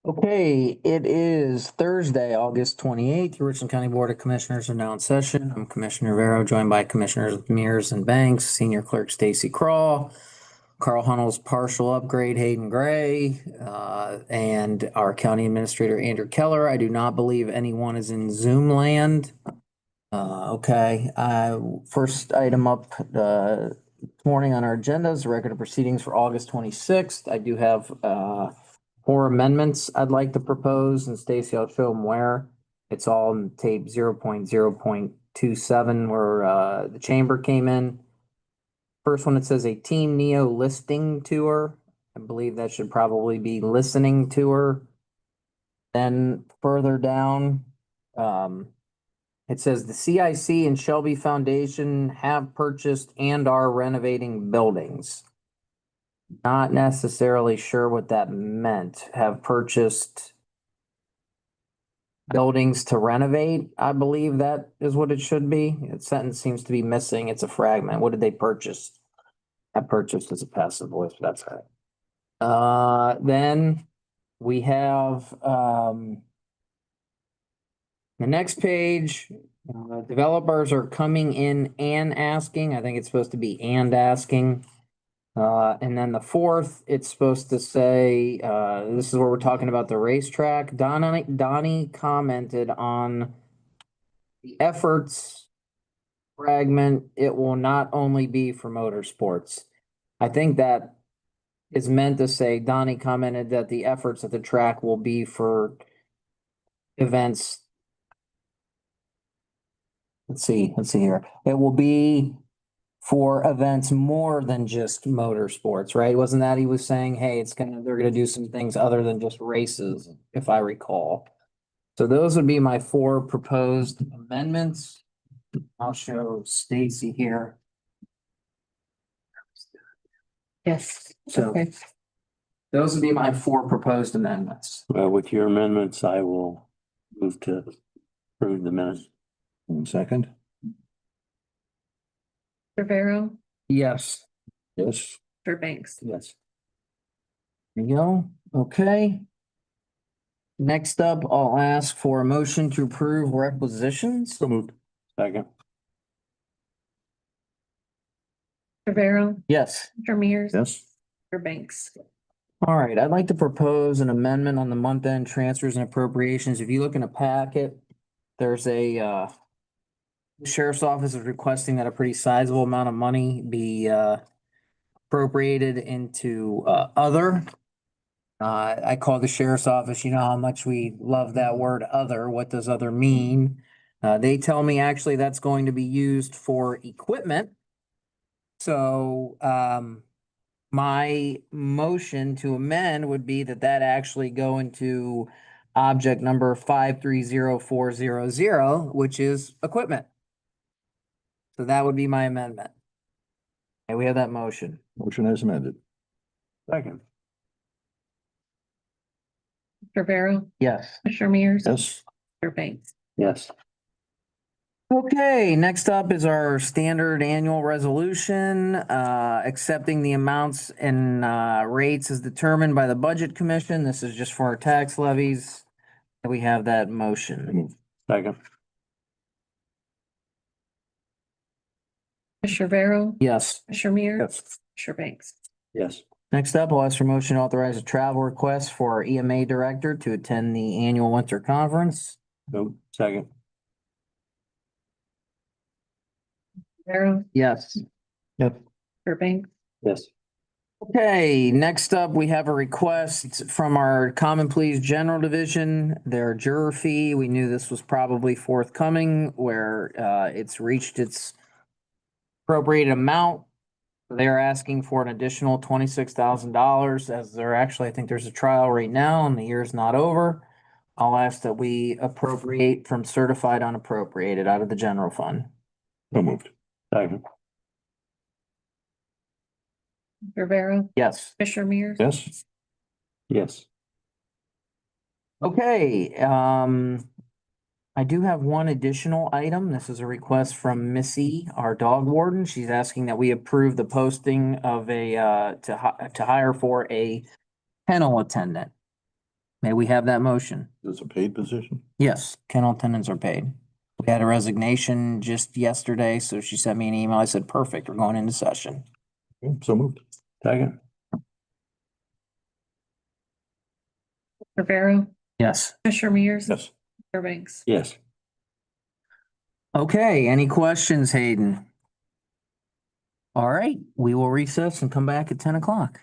Okay, it is Thursday, August 28th. Your Richland County Board of Commissioners are now in session. I'm Commissioner Vero, joined by Commissioners Mears and Banks, Senior Clerk Stacy Crawl, Carl Hunnell's partial upgrade Hayden Gray, and our County Administrator Andrew Keller. I do not believe anyone is in Zoom land. Okay, first item up this morning on our agenda is the record of proceedings for August 26th. I do have four amendments I'd like to propose, and Stacy, I'll show them where. It's all in tape 0.0.27 where the chamber came in. First one, it says a Team Neo listing tour. I believe that should probably be listening tour. Then further down, it says the CIC and Shelby Foundation have purchased and are renovating buildings. Not necessarily sure what that meant. Have purchased buildings to renovate. I believe that is what it should be. That sentence seems to be missing. It's a fragment. What did they purchase? I purchased as a passive voice, but that's all right. Then we have the next page. Developers are coming in and asking. I think it's supposed to be and asking. And then the fourth, it's supposed to say, this is where we're talking about the racetrack. Donnie commented on the efforts fragment. It will not only be for motorsports. I think that is meant to say, Donnie commented that the efforts at the track will be for events. Let's see here. It will be for events more than just motorsports, right? Wasn't that he was saying, hey, they're gonna do some things other than just races, if I recall. So those would be my four proposed amendments. I'll show Stacy here. Yes. So Okay. those would be my four proposed amendments. Well, with your amendments, I will move to approve the minutes. Second? Rivera, Yes. Yes. Fairbanks. Yes. There you go. Okay. Next up, I'll ask for a motion to approve requisitions. So moved. Second. Rivera, Yes. Mears. Yes. Fairbanks. All right, I'd like to propose an amendment on the month-end transfers and appropriations. If you look in a packet, there's a the sheriff's office is requesting that a pretty sizable amount of money be appropriated into other. I call the sheriff's office, you know how much we love that word other. What does other mean? They tell me actually that's going to be used for equipment. So my motion to amend would be that actually go into object number 530400, which is equipment. So that would be my amendment. And we have that motion. Motion as amended. Second. Rivera, Yes. Mears. Yes. Fairbanks. Yes. Okay, next up is our standard annual resolution, accepting the amounts and rates as determined by the Budget Commission. This is just for our tax levies. We have that motion. Second. Rivera, Yes. Mears. Yes. Fairbanks. Yes. Next up, I'll ask for motion to authorize a travel request for our EMA director to attend the annual winter conference. So second. Rivera, Yes. Fairbanks. Yes. Okay, next up, we have a request from our Common Pleas General Division, their juror fee. We knew this was probably forthcoming where it's reached its appropriated amount. They're asking for an additional $26,000 as they're actually, I think there's a trial right now and the year's not over. I'll ask that we appropriate from certified unappropriated out of the general fund. So moved. Second. Rivera, Yes. Mears. Yes. Yes. Okay, I do have one additional item. This is a request from Missy, our dog warden. She's asking that we approve the posting of to hire for a kennel attendant. May we have that motion? Is this a paid position? Yes, kennel attendants are paid. We had a resignation just yesterday, so she sent me an email. I said, perfect, we're going into session. Okay, so moved. Second. Rivera, Yes. Commissioner Mears. Yes. Fairbanks. Yes. Okay, any questions, Hayden? All right, we will recess and come back at 10 o'clock.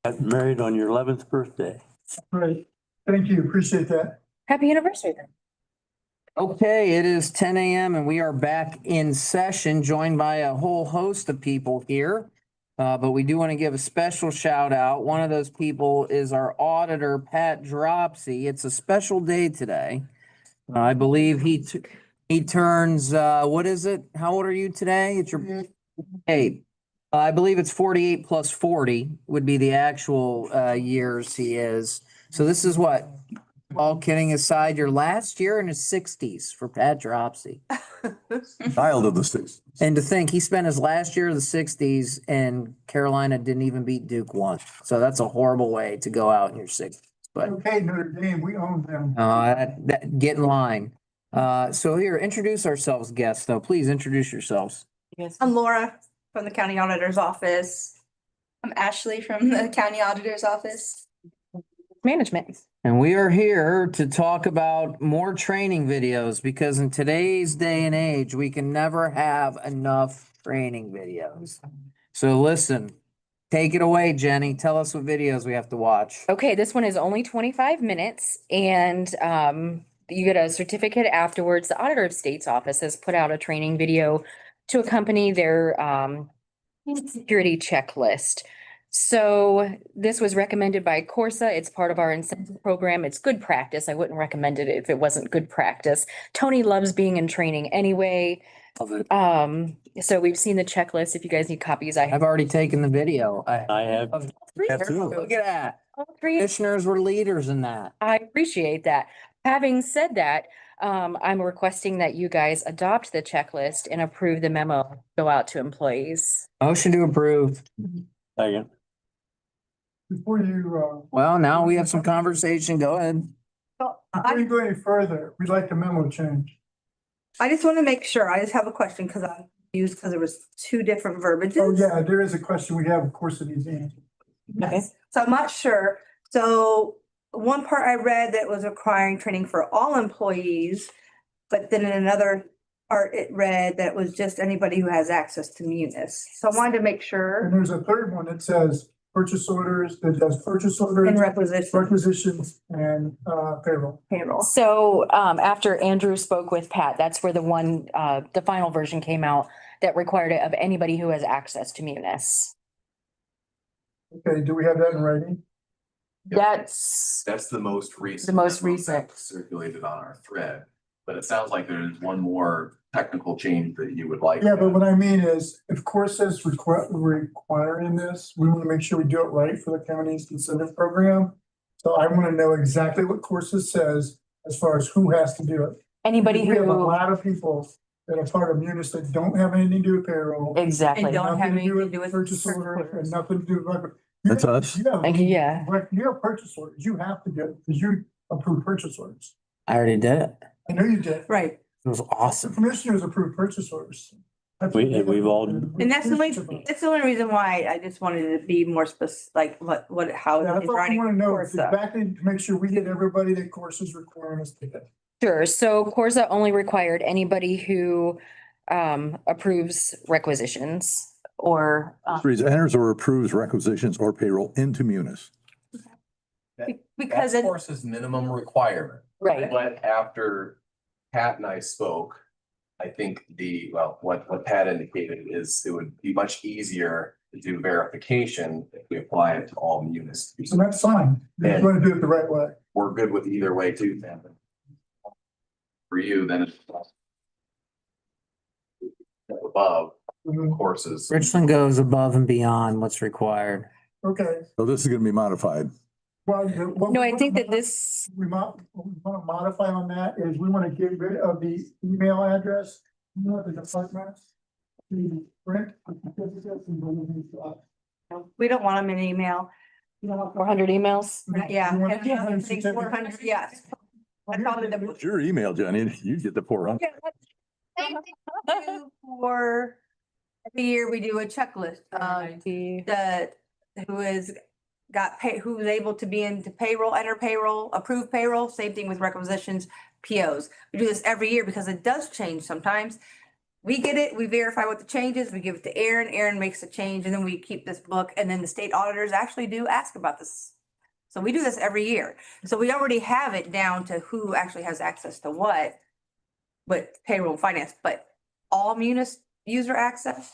Got married on your 11th birthday. Great. Thank you. Appreciate that. Happy anniversary then. Okay, it is 10 a.m. and we are back in session, joined by a whole host of people here. But we do want to give a special shout out. One of those people is our auditor, Pat Dropsy. It's a special day today. I believe he turns, what is it? How old are you today? It's your 8. I believe it's 48 plus 40 would be the actual years he is. So this is what, all kidding aside, your last year in his 60s for Pat Dropsy. Child of the six. And to think, he spent his last year of the 60s and Carolina didn't even beat Duke once. So that's a horrible way to go out in your 60s. But Okay, Notre Dame, we own them. get in line. So here, introduce ourselves, guests, though. Please introduce yourselves. I'm Laura from the County Auditor's Office. I'm Ashley from the County Auditor's Office. Management. And we are here to talk about more training videos because in today's day and age, we can never have enough training videos. So listen, take it away, Jenny. Tell us what videos we have to watch. Okay, this one is only 25 minutes and you get a certificate afterwards. The Auditor of State's office has put out a training video to accompany their security checklist. So this was recommended by Corsa. It's part of our incentive program. It's good practice. I wouldn't recommend it if it wasn't good practice. Tony loves being in training anyway. Love it. So we've seen the checklist. If you guys need copies, I have I've already taken the video. I have, three. have two. Look at that. All three. Commissioners were leaders in that. I appreciate that. Having said that, I'm requesting that you guys adopt the checklist and approve the memo go out to employees. Motion to approve. second. Before you, Well, now we have some conversation. Go ahead. before you go any further, we'd like a memo change. I just want to make sure, I just have a question because I'm confused because there was two different verbiages. Oh, yeah, there is a question we have, of course, that he's answered. Yes. So I'm not sure. So one part I read that was requiring training for all employees, but then in another part it read that it was just anybody who has access to Munis. So I wanted to make And sure there's a third one that says purchase orders, that does purchase orders, in requisition requisitions, and payroll. payroll. So after Andrew spoke with Pat, that's where the final version came out that required it of anybody who has access to Munis. Okay, do we have that in writing? That's That's the most recent. The most memo recent. that was Circulated on our thread, but it sounds like there's one more technical change that you would like. Yeah, but what I mean is, if Corsa is requiring this, we want to make sure we do it right for the county's incentive program. So I want to know exactly what Corsa says as far as who has to do it. anybody We have a who, lot of people that are part of Munis that don't have anything to do with payroll. exactly. And don't have nothing anything to do with purchase order and nothing to do with. That's us. Yeah. You have purchase orders, you have to do it, because you approve purchase orders. I already did it. I know you did. Right. It was awesome. Commissioners approve purchase orders. That's We- what and we've all- And that's the only reason why I just wanted to be more specific, like how Yeah, that's it's what we writing. want to know, is Corsa. exactly to make sure we get everybody that Corsa's requiring us to get. Sure. So Corsa only required anybody who approves requisitions or Enters or approves requisitions or payroll into Munis. Because That's it, course's minimum requirement, right. but after Pat and I spoke, I think what Pat indicated is it would be much easier to do verification if we apply it to all munis. So that's fine. We just want to do it the right way. We're good with either way too, then. For you, then it's above Mhm. courses. Richland goes above and beyond what's required. Okay. So this is gonna be modified. Well, No, I think that this, We want to modify on that is we want to get rid of the email address, you know, the departments. The print, the certificates, and everything to us. we don't want them in email. You know, 400 emails. Yeah. You want I think certificates. 400, yes. That's all the- It's your email, Johnny. You get the 400. For every year, we do a checklist of who is who's able to be into payroll, enter payroll, approve payroll, same thing with requisitions, POs. We do this every year because it does change sometimes. we get it, we verify what the change is, we give it to Aaron makes a change, and then we keep this book, and then the state auditors actually do ask about this. So we do this every year. So we already have it down to who actually has access to what. But payroll and finance, but all munis user access,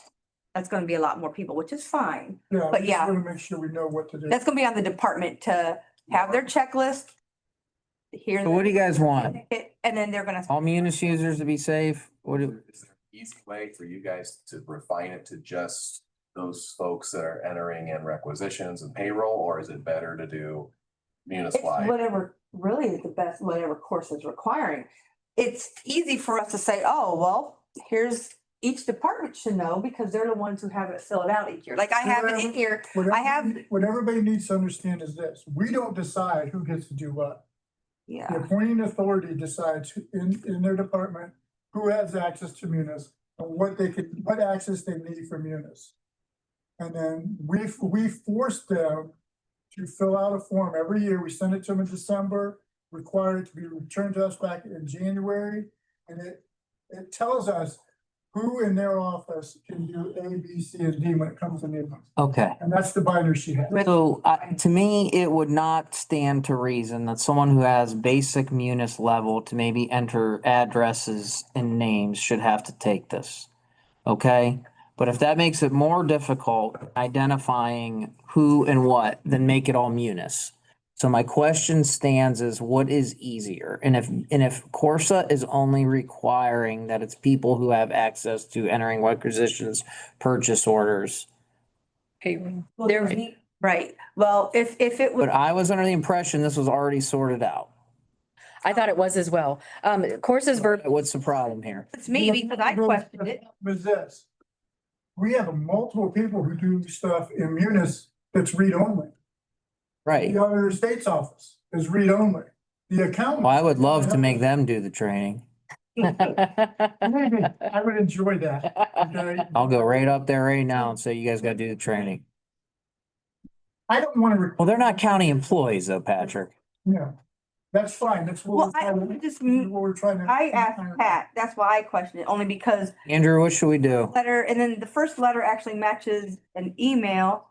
that's gonna be a lot more people, which is fine. Yeah, But we yeah. just want to make sure we know what to do. That's gonna be on the department to have their checklist. Here. So what do you guys want? And then they're gonna. All Munis users to be safe? What do, Is there an easy way for you guys to refine it to just those folks that are entering in requisitions and payroll, or is it better to do It's munis-wide? whatever really is the best, whatever course is requiring. It's easy for us to say, oh, well, here's, each department should know because they're the ones who have it filled out each year. Like I have it in here. I have- What everybody needs to understand is this, we don't decide who gets to do what. The Yeah, appointing authority decides in their department who has access to munis and what access they need for munis. And then we force them to fill out a form every year. We send it to them in December, required to be returned to us back in January. And it tells us who in their office can do A, B, C, and D when it comes to munis. okay. And that's the binder she has. So, to me, it would not stand to reason that someone who has basic munis level to maybe enter addresses and names should have to take this. Okay? But if that makes it more difficult identifying who and what, then make it all munis. So my question stands is what is easier? And if Corsa is only requiring that it's people who have access to entering requisitions, purchase orders. well, There- right. Well, if it But would, I was under the impression this was already sorted out. I thought it was as well. Courses verb, What's the problem here? it's me because I questioned it. Was this. We have multiple people who do stuff in Munis that's read only. Right. The auditor state's office is read only. The accountant. Well, I would love to make them do the training. Maybe, I would enjoy that, okay? I'll go right up there right now and say, you guys gotta do the training. I don't want to. Well, they're not county employees though, Patrick. Yeah, that's fine, that's what. Well, we're I trying to- just, what we're trying to. I asked Pat, that's why I questioned it, only because Andrew, what should we do? letter, and then the first letter actually matches an email.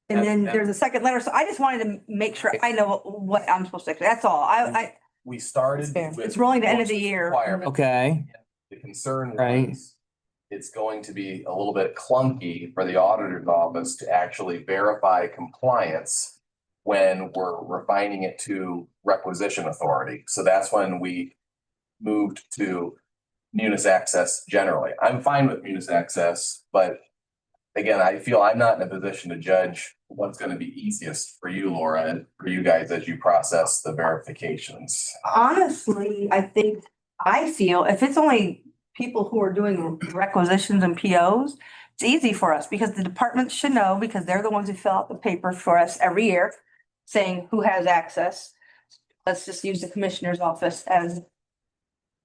And then And- there's a second letter, so I just wanted to make sure I know what I'm supposed to, that's all. We started It's fair. with. It's rolling the end of the most year. requirements. Okay, The concern Right. was it's going to be a little bit clunky for the auditor's office to actually verify compliance when we're refining it to requisition authority. So that's when we moved to Munis access generally. I'm fine with Munis access, but again, I feel I'm not in a position to judge what's gonna be easiest for you, Laura, and for you guys as you process the verifications. Honestly, I feel if it's only people who are doing requisitions and POs, it's easy for us because the departments should know because they're the ones who fill out the paper for us every year saying who has access. Let's just use the commissioner's office as.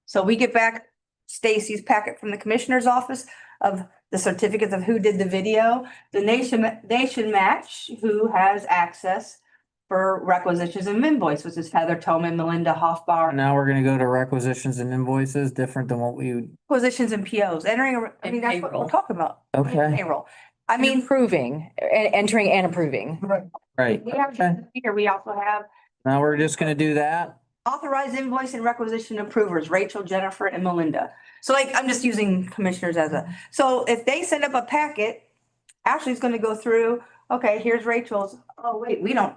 So we get back Stacy's packet from the commissioner's office of the certificates of who did the video. They should match who has access for requisitions and invoice, which is Heather Toman, Melinda Hoffbauer, now we're gonna go to requisitions and invoices, different than what we, requisitions and POs, entering, I mean, And that's what we're payroll. talking about. okay, Payroll. I mean, approving, entering and approving. Right, right. we have, here, we also have Now we're just gonna do that? authorized invoice and requisition approvers, Rachel, Jennifer, and Melinda. So like, I'm just using commissioners as a, so if they send up a packet, Ashley's gonna go through, okay, here's Rachel's, oh, wait, we don't.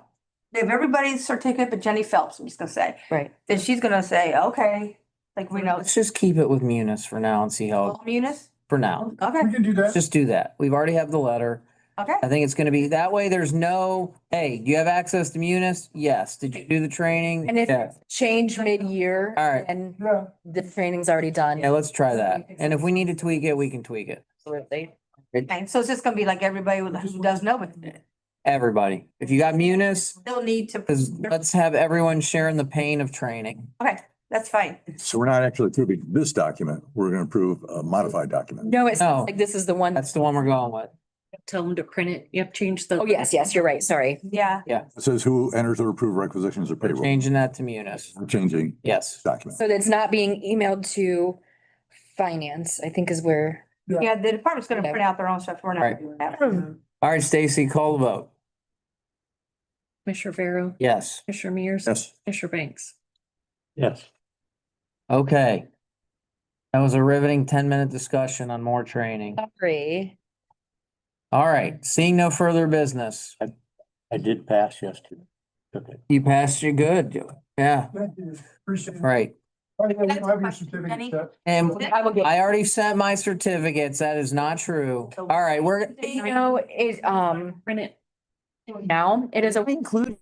They have everybody's certificate, but Jenny Phelps, I'm just gonna say. Right. Then she's gonna say, okay, like we know, Let's just keep it with Munis for now and see how, all Munis, for now. okay, we can do Let's that. just do that. We've already have the letter. okay. I think it's gonna be, that way there's no, hey, do you have access to Munis? Yes. Did you do the training? And if Yeah. change mid-year All right. and Yeah, the training's already done. Yeah, let's try that. And if we need to tweak it, we can tweak it. Absolutely. And so it's just gonna be like everybody who does know, but Everybody. If you got Munis, they'll need to, cause let's have everyone sharing the pain of training. okay, that's fine. So we're not actually approving this document. We're going to approve a modified document. No, it's No. like this is the one. That's the one we're going with. Tell them to print it. You have to change the. Oh, yes, you're right. Sorry. Yeah, It says who enters or approve requisitions or We're payroll. changing that to Munis. We're changing Yes. document. So it's not being emailed to finance, I think is where. Yeah, the department's gonna Yeah. print out their own stuff. We're Right. not doing that. All right, Stacy, call the vote. Commissioner Farrow, Yes. Commissioner Mears. Yes. Commissioner Banks. Yes. Okay. That was a riveting 10-minute discussion on more training. Sorry. All right, seeing no further business. I did pass yesterday. Took it. You passed, you're good. Yeah, Thank you, appreciate it. right. Oh, yeah, you That's have your fine. certificate Jenny? set. And I will get. I already sent my certificates. That is not true. All right, we're, You know, it, Print it. now, it is included